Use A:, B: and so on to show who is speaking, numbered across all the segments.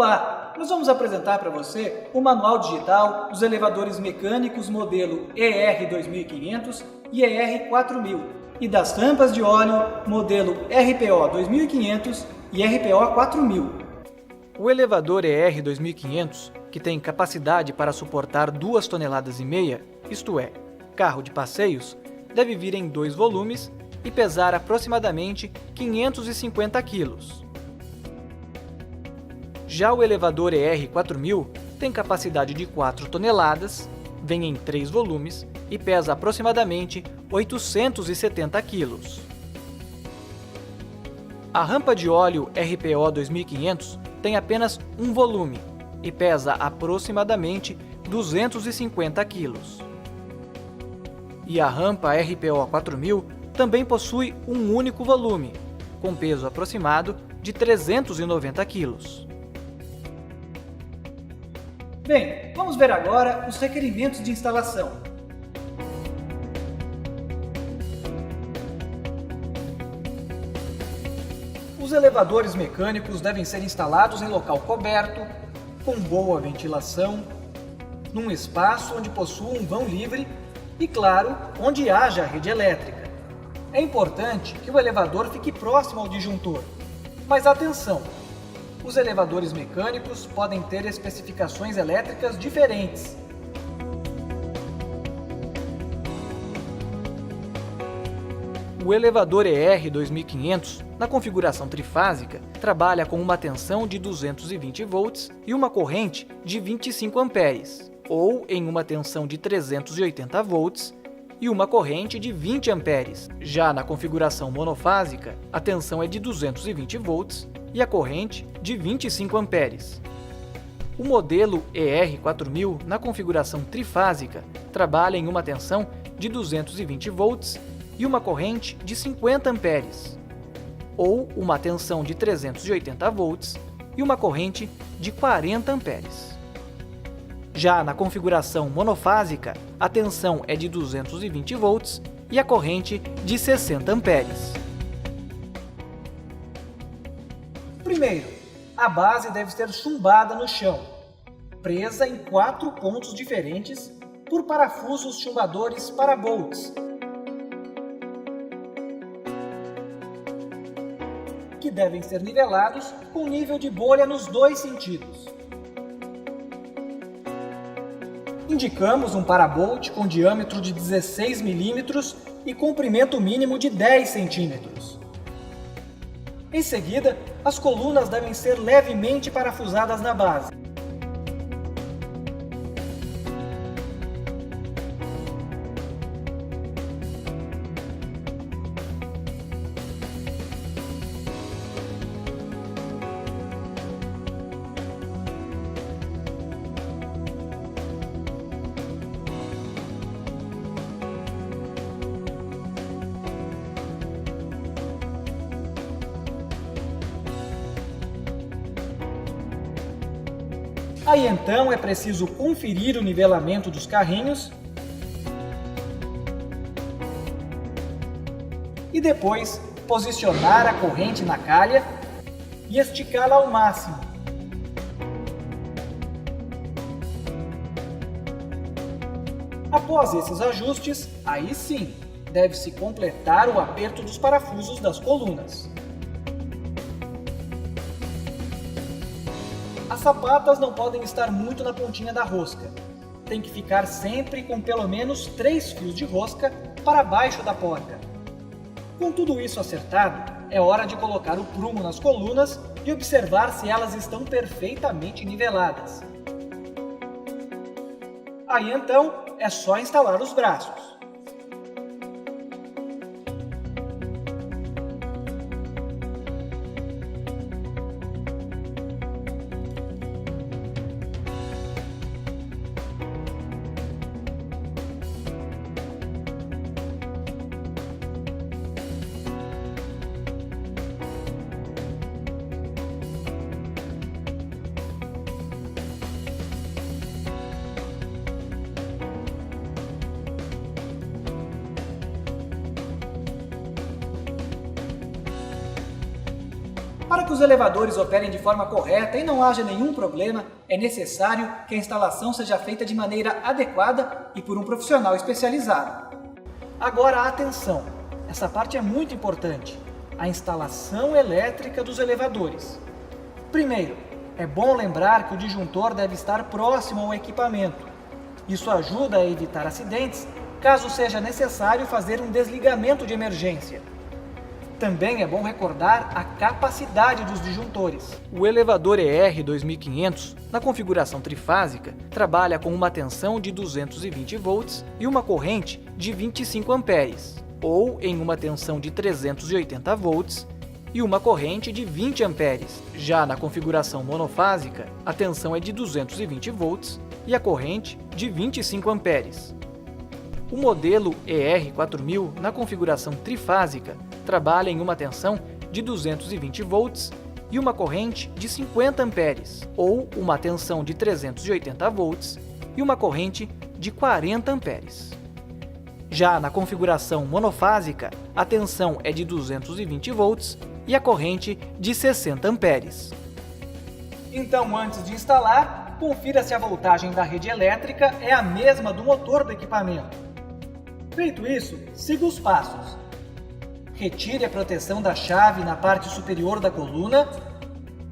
A: Olá! Nós vamos apresentar para você o manual digital dos elevadores mecânicos modelo ER2500 e ER4000 e das rampas de óleo modelo RPO 2500 e RPO 4000. O elevador ER2500, que tem capacidade para suportar 2,5 toneladas, isto é, carro de passeios, deve vir em 2 volumes e pesar aproximadamente 550 kg. Já o elevador ER4000 tem capacidade de 4 toneladas, vem em 3 volumes e pesa aproximadamente 870 kg. A rampa de óleo RPO 2500 tem apenas um volume e pesa aproximadamente 250 kg. E a rampa RPO 4000 também possui um único volume, com peso aproximado de 390 kg. Bem, vamos ver agora os requerimentos de instalação. Os elevadores mecânicos devem ser instalados em local coberto, com boa ventilação, num espaço onde possua um vão livre e, claro, onde haja rede elétrica. É importante que o elevador fique próximo ao disjuntor, mas atenção! Os elevadores mecânicos podem ter especificações elétricas diferentes. O elevador ER2500, na configuração trifásica, trabalha com uma tensão de 220 volts e uma corrente de 25 amperes, ou em uma tensão de 380 volts e uma corrente de 20 amperes. Já na configuração monofásica, a tensão é de 220 volts e a corrente de 25 amperes. O modelo ER4000, na configuração trifásica, trabalha em uma tensão de 220 volts e uma corrente de 50 amperes, ou uma tensão de 380 volts e uma corrente de 40 amperes. Já na configuração monofásica, a tensão é de 220 volts e a corrente de 60 amperes. Primeiro, a base deve ser chumbada no chão, presa em 4 pontos diferentes por parafusos chumbadores parabolts, que devem ser nivelados com nível de bolha nos 2 sentidos. Indicamos um parabolt com diâmetro de 16 mm e comprimento mínimo de 10 cm. Em seguida, as colunas devem ser levemente parafusadas na base. Aí então é preciso conferir o nivelamento dos carrinhos e depois posicionar a corrente na calha e esticá-la ao máximo. Após esses ajustes, aí sim, deve-se completar o aperto dos parafusos das colunas. As sapatas não podem estar muito na pontinha da rosca. Tem que ficar sempre com pelo menos 3 fios de rosca para baixo da porta. Com tudo isso acertado, é hora de colocar o prumo nas colunas e observar se elas estão perfeitamente niveladas. Aí então, é só instalar os braços. Para que os elevadores operem de forma correta e não haja nenhum problema, é necessário que a instalação seja feita de maneira adequada e por um profissional especializado. Agora, atenção! Essa parte é muito importante. A instalação elétrica dos elevadores. Primeiro, é bom lembrar que o disjuntor deve estar próximo ao equipamento. Isso ajuda a evitar acidentes, caso seja necessário fazer um desligamento de emergência. Também é bom recordar a capacidade dos disjuntores. O elevador ER 2500, na configuração trifásica, trabalha com uma tensão de 220 volts e uma corrente de 25 amperes, ou em uma tensão de 380 volts e uma corrente de 20 amperes. Já na configuração monofásica, a tensão é de 220 volts e a corrente de 25 amperes. O modelo ER4000, na configuração trifásica, trabalha em uma tensão de 220 volts e uma corrente de 50 amperes, ou uma tensão de 380 volts e uma corrente de 40 amperes. Já na configuração monofásica, a tensão é de 220 volts e a corrente de 60 amperes. Então, antes de instalar, confira se a voltagem da rede elétrica é a mesma do motor do equipamento. Feito isso, siga os passos. Retire a proteção da chave na parte superior da coluna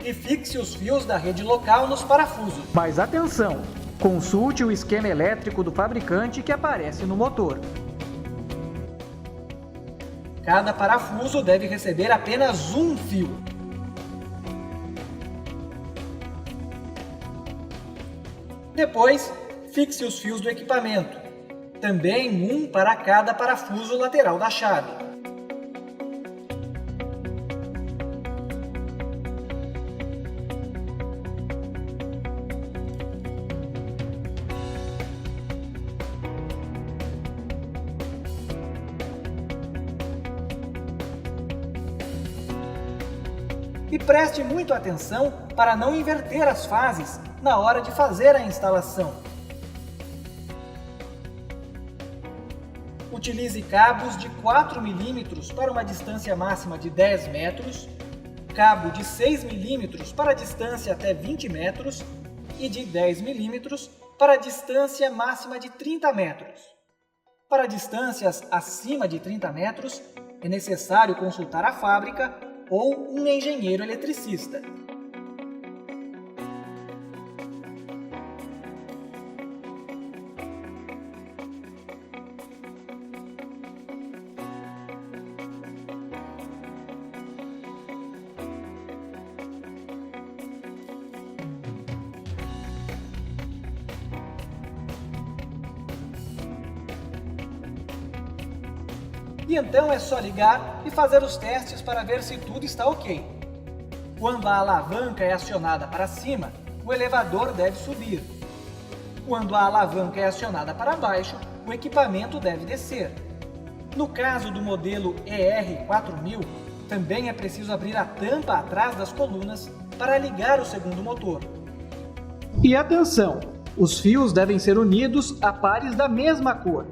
A: e fixe os fios da rede local nos parafusos. Mas atenção! Consulte o esquema elétrico do fabricante que aparece no motor. Cada parafuso deve receber apenas um fio. Depois, fixe os fios do equipamento, também um para cada parafuso lateral da chave. E preste muito atenção para não inverter as fases na hora de fazer a instalação. Utilize cabos de 4 mm para uma distância máxima de 10 metros, cabo de 6 mm para distância até 20 metros e de 10 mm para distância máxima de 30 metros. Para distâncias acima de 30 metros, é necessário consultar a fábrica ou um engenheiro eletricista. E então é só ligar e fazer os testes para ver se tudo está ok. Quando a alavanca é acionada para cima, o elevador deve subir. Quando a alavanca é acionada para baixo, o equipamento deve descer. No caso do modelo ER4000, também é preciso abrir a tampa atrás das colunas para ligar o segundo motor. E atenção! Os fios devem ser unidos a pares da mesma cor.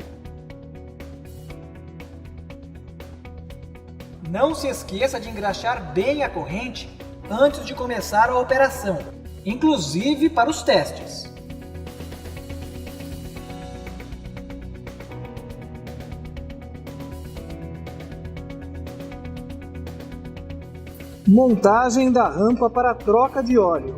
A: Não se esqueça de engraxar bem a corrente antes de começar a operação, inclusive para os testes. Montagem da rampa para troca de óleo.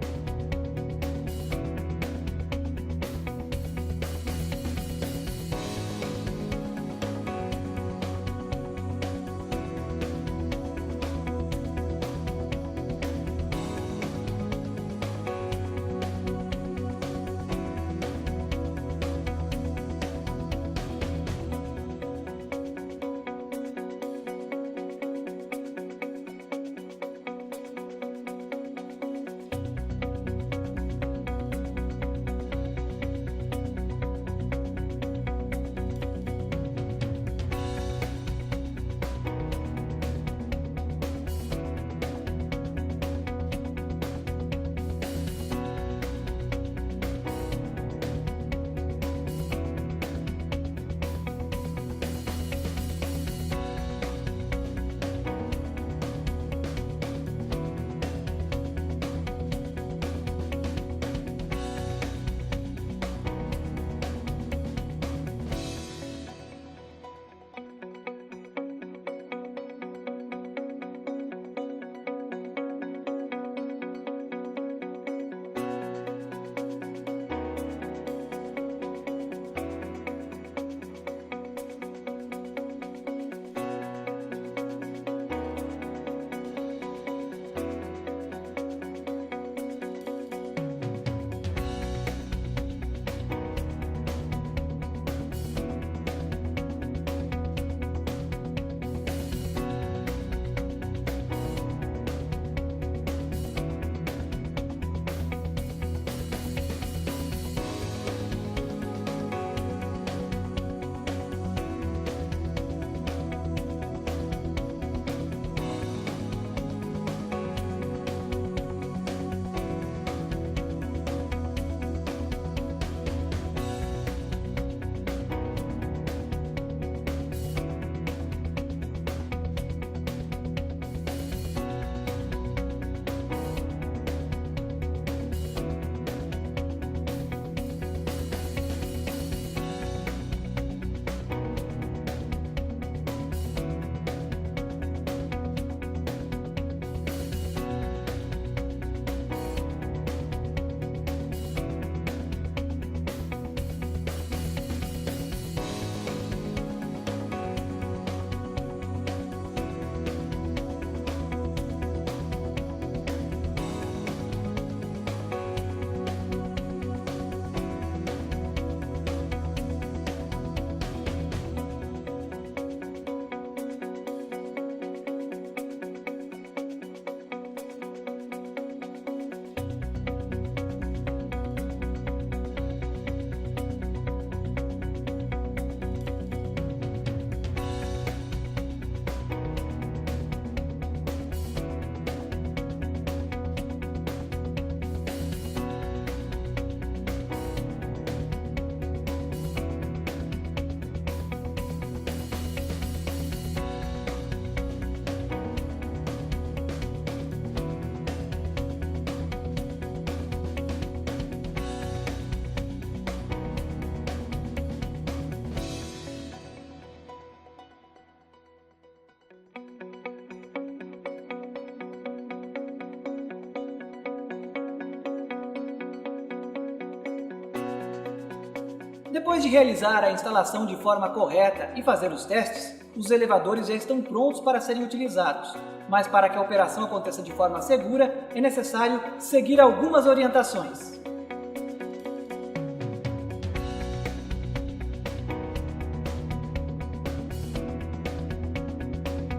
A: Depois de realizar a instalação de forma correta e fazer os testes, os elevadores já estão prontos para serem utilizados. Mas para que a operação aconteça de forma segura, é necessário seguir algumas orientações.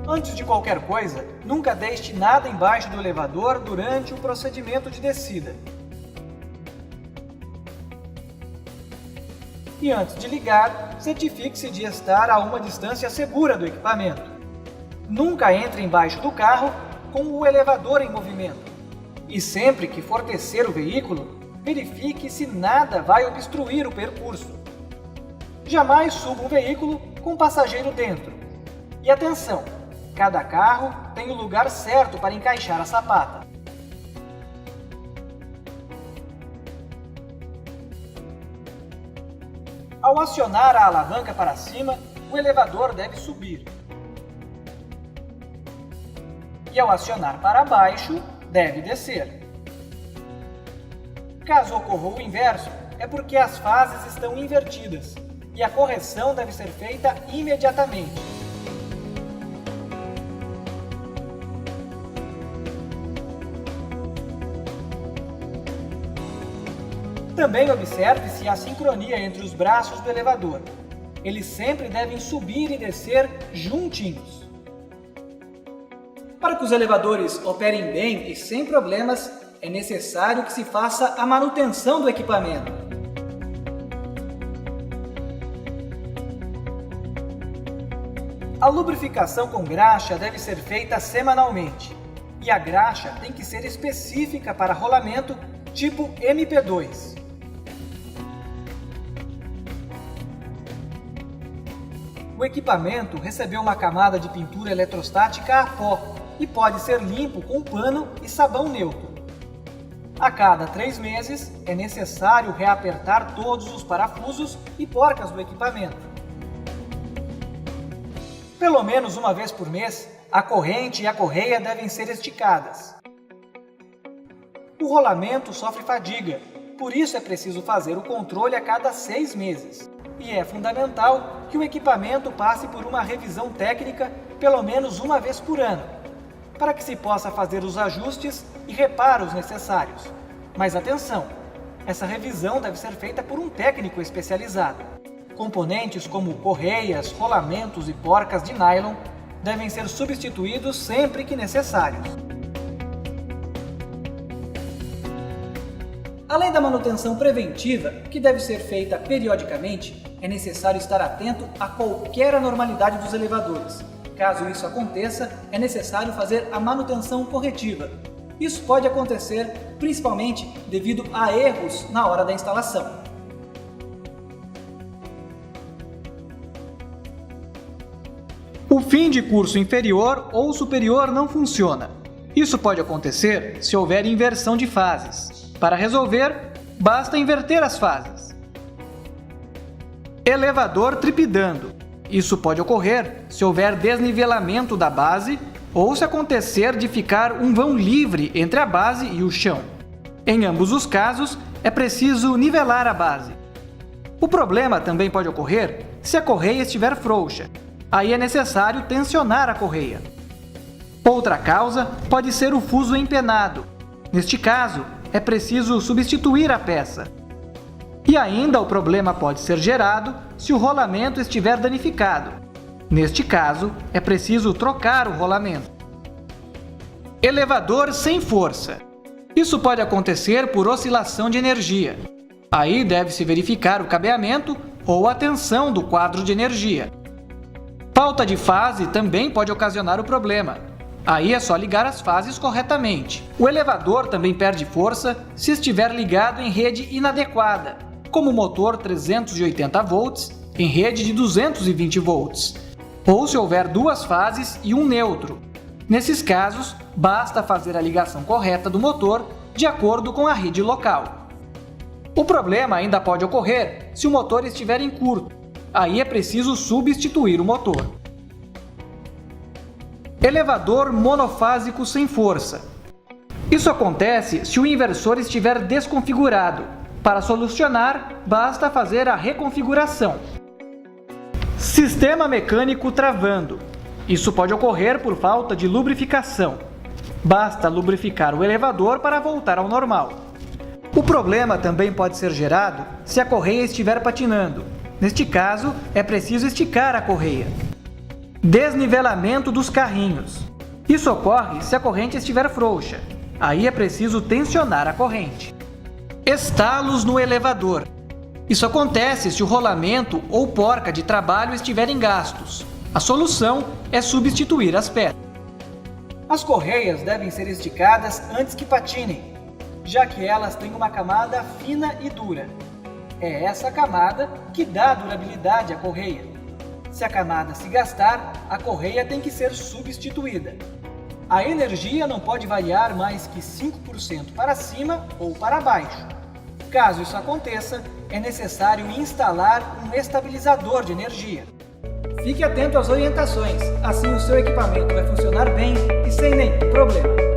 A: Antes de qualquer coisa, nunca deixe nada embaixo do elevador durante o procedimento de descida. E antes de ligar, certifique-se de estar a uma distância segura do equipamento. Nunca entre embaixo do carro com o elevador em movimento. E sempre que for descer o veículo, verifique se nada vai obstruir o percurso. Jamais suba um veículo com passageiro dentro. E atenção! Cada carro tem o lugar certo para encaixar a sapata. Ao acionar a alavanca para cima, o elevador deve subir. E ao acionar para baixo, deve descer. Caso ocorra o inverso, é porque as fases estão invertidas e a correção deve ser feita imediatamente. Também observe-se a sincronia entre os braços do elevador. Eles sempre devem subir e descer juntinhos. Para que os elevadores operem bem e sem problemas, é necessário que se faça a manutenção do equipamento. A lubrificação com graxa deve ser feita semanalmente. E a graxa tem que ser específica para rolamento tipo MP2. O equipamento recebeu uma camada de pintura eletrostática a pó e pode ser limpo com pano e sabão neutro. A cada 3 meses é necessário reapertar todos os parafusos e porcas do equipamento. Pelo menos uma vez por mês, a corrente e a correia devem ser esticadas. O rolamento sofre fadiga, por isso é preciso fazer o controle a cada 6 meses. E é fundamental que o equipamento passe por uma revisão técnica pelo menos uma vez por ano, para que se possa fazer os ajustes e reparos necessários. Mas atenção, essa revisão deve ser feita por um técnico especializado. Componentes como correias, rolamentos e porcas de nylon devem ser substituídos sempre que necessários. Além da manutenção preventiva, que deve ser feita periodicamente, é necessário estar atento a qualquer anormalidade dos elevadores. Caso isso aconteça, é necessário fazer a manutenção corretiva. Isso pode acontecer principalmente devido a erros na hora da instalação. O fim de curso inferior ou superior não funciona. Isso pode acontecer se houver inversão de fases. Para resolver, basta inverter as fases. Elevador tripidando. Isso pode ocorrer se houver desnivelamento da base ou se acontecer de ficar um vão livre entre a base e o chão. Em ambos os casos, é preciso nivelar a base. O problema também pode ocorrer se a correia estiver frouxa. Aí é necessário tensionar a correia. Outra causa pode ser o fuso empenado. Neste caso, é preciso substituir a peça. E ainda o problema pode ser gerado se o rolamento estiver danificado. Neste caso, é preciso trocar o rolamento. Elevador sem força. Isso pode acontecer por oscilação de energia. Aí deve-se verificar o cabeamento ou a tensão do quadro de energia. Falta de fase também pode ocasionar o problema. Aí é só ligar as fases corretamente. O elevador também perde força se estiver ligado em rede inadequada, como motor 380 volts em rede de 220 volts, ou se houver 2 fases e um neutro. Nesses casos, basta fazer a ligação correta do motor de acordo com a rede local. O problema ainda pode ocorrer se o motor estiver em curto. Aí é preciso substituir o motor. Elevador monofásico sem força. Isso acontece se o inversor estiver desconfigurado. Para solucionar, basta fazer a reconfiguração. Sistema mecânico travando. Isso pode ocorrer por falta de lubrificação. Basta lubrificar o elevador para voltar ao normal. O problema também pode ser gerado se a correia estiver patinando. Neste caso, é preciso esticar a correia. Desnivelamento dos carrinhos. Isso ocorre se a corrente estiver frouxa. Aí é preciso tensionar a corrente. Estalos no elevador. Isso acontece se o rolamento ou porca de trabalho estiverem gastos. A solução é substituir as peças. As correias devem ser esticadas antes que patinem, já que elas têm uma camada fina e dura. É essa camada que dá durabilidade à correia. Se a camada se gastar, a correia tem que ser substituída. A energia não pode variar mais que 5% para cima ou para baixo. Caso isso aconteça, é necessário instalar um estabilizador de energia. Fique atento às orientações, assim o seu equipamento vai funcionar bem e sem nenhum problema.